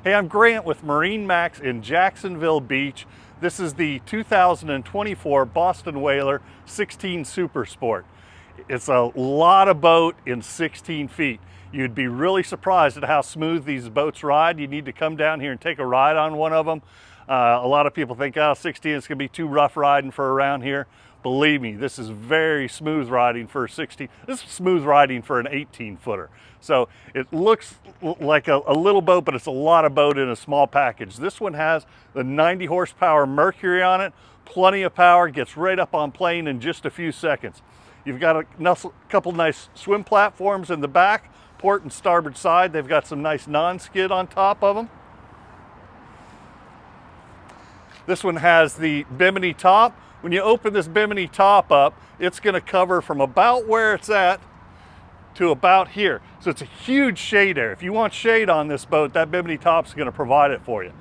Hey, I'm Grant with MarineMax in Jacksonville Beach. This is the 2024 Boston Whaler 16 Super Sport. It's a lot of boat in 16 feet. You'd be really surprised at how smooth these boats ride. You need to come down here and take a ride on one of them. A lot of people think, oh, 16 is going to be too rough riding for around here. Believe me, this is very smooth riding for a 16. This is smooth riding for an 18-footer. So it looks like a little boat, but it's a lot of boat in a small package. This one has the 90 horsepower Mercury on it, plenty of power, gets right up on plane in just a few seconds. You've got a couple nice swim platforms in the back, port and starboard side. They've got some nice non-skid on top of them. This one has the bimini top. When you open this bimini top up, it's going to cover from about where it's at to about here. So it's a huge shade area. If you want shade on this boat, that bimini top is going to provide it for you.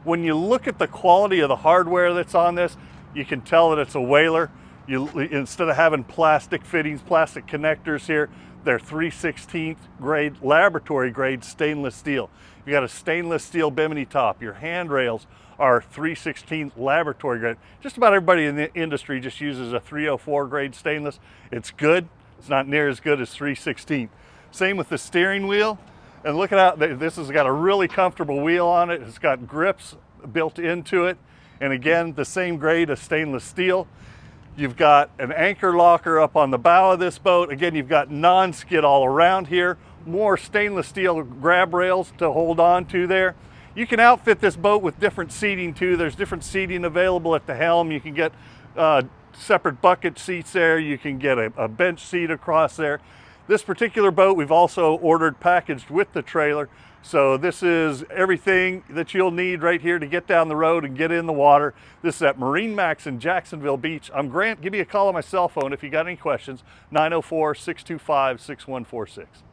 When you look at the quality of the hardware that's on this, you can tell that it's a Whaler. Instead of having plastic fittings, plastic connectors here, they're 3/16 grade, laboratory grade stainless steel. You got a stainless steel bimini top. Your handrails are 3/16 laboratory grade. Just about everybody in the industry just uses a 304 grade stainless. It's good. It's not near as good as 3/16. Same with the steering wheel. And look at how this has got a really comfortable wheel on it. It's got grips built into it. And again, the same grade of stainless steel. You've got an anchor locker up on the bow of this boat. Again, you've got non-skid all around here. More stainless steel grab rails to hold on to there. You can outfit this boat with different seating too. There's different seating available at the helm. You can get separate bucket seats there. You can get a bench seat across there. This particular boat we've also ordered packaged with the trailer. So this is everything that you'll need right here to get down the road and get in the water. This is at MarineMax in Jacksonville Beach. I'm Grant. Give me a call on my cell phone if you got any questions, 904-625-6146.